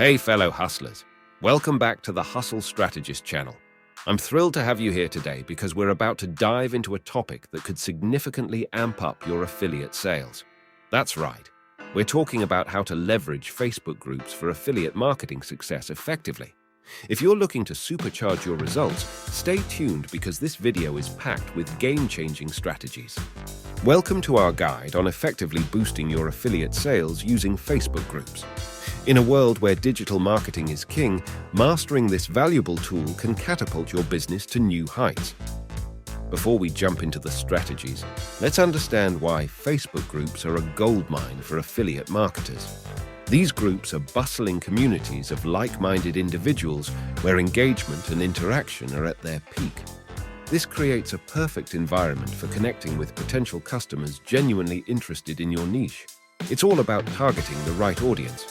Hey fellow hustlers, welcome back to the Hustle Strategist channel. I'm thrilled to have you here today because we're about to dive into a topic that could significantly amp up your affiliate sales. That's right, we're talking about how to leverage Facebook groups for affiliate marketing success effectively. If you're looking to supercharge your results, stay tuned because this video is packed with game-changing strategies. Welcome to our guide on effectively boosting your affiliate sales using Facebook groups. In a world where digital marketing is king, mastering this valuable tool can catapult your business to new heights. Before we jump into the strategies, let's understand why Facebook groups are a goldmine for affiliate marketers. These groups are bustling communities of like-minded individuals where engagement and interaction are at their peak. This creates a perfect environment for connecting with potential customers genuinely interested in your niche. It's all about targeting the right audience.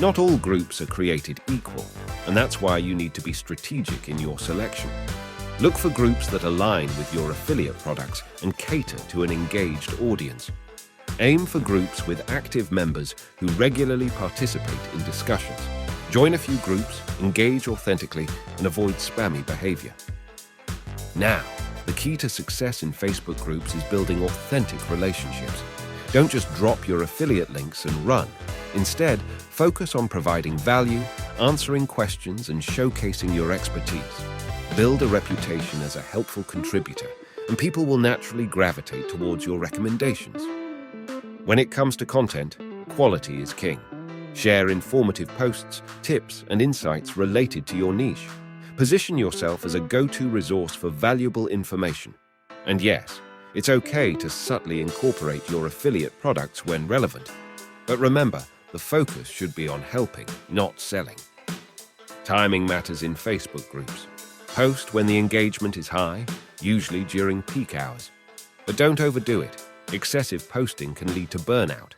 Not all groups are created equal, and that's why you need to be strategic in your selection. Look for groups that align with your affiliate products and cater to an engaged audience. Aim for groups with active members who regularly participate in discussions. Join a few groups, engage authentically, and avoid spammy behavior. Now, the key to success in Facebook groups is building authentic relationships. Don't just drop your affiliate links and run. Instead, focus on providing value, answering questions, and showcasing your expertise. Build a reputation as a helpful contributor, and people will naturally gravitate towards your recommendations. When it comes to content, quality is king. Share informative posts, tips, and insights related to your niche. Position yourself as a go-to resource for valuable information. And yes, it's okay to subtly incorporate your affiliate products when relevant. But remember, the focus should be on helping, not selling. Timing matters in Facebook groups. Post when the engagement is high, usually during peak hours. But don't overdo it. Excessive posting can lead to burnout.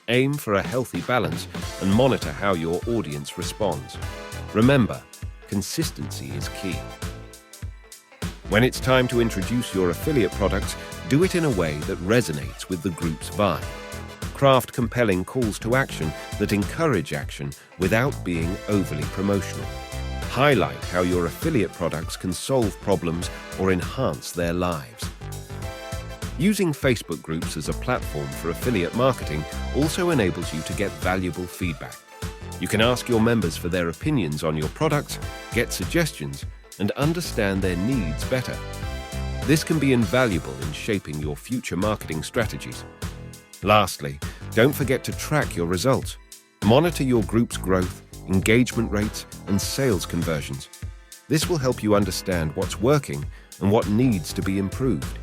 Aim for a healthy balance and monitor how your audience responds. Remember, consistency is key. When it's time to introduce your affiliate products, do it in a way that resonates with the group's vibe. Craft compelling calls to action that encourage action without being overly promotional. Highlight how your affiliate products can solve problems or enhance their lives. Using Facebook groups as a platform for affiliate marketing also enables you to get valuable feedback. You can ask your members for their opinions on your products, get suggestions, and understand their needs better. This can be invaluable in shaping your future marketing strategies. Lastly, don't forget to track your results. Monitor your group's growth, engagement rates, and sales conversions. This will help you understand what's working and what needs to be improved.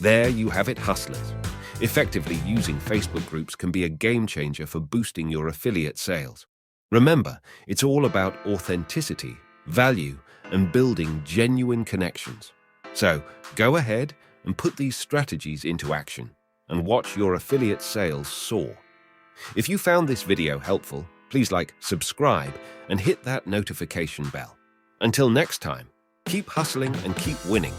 There you have it, hustlers. Effectively using Facebook groups can be a game changer for boosting your affiliate sales. Remember, it's all about authenticity, value, and building genuine connections. So, go ahead and put these strategies into action and watch your affiliate sales soar. If you found this video helpful, please subscribe, and hit that notification bell. Until next time, keep hustling and keep winning.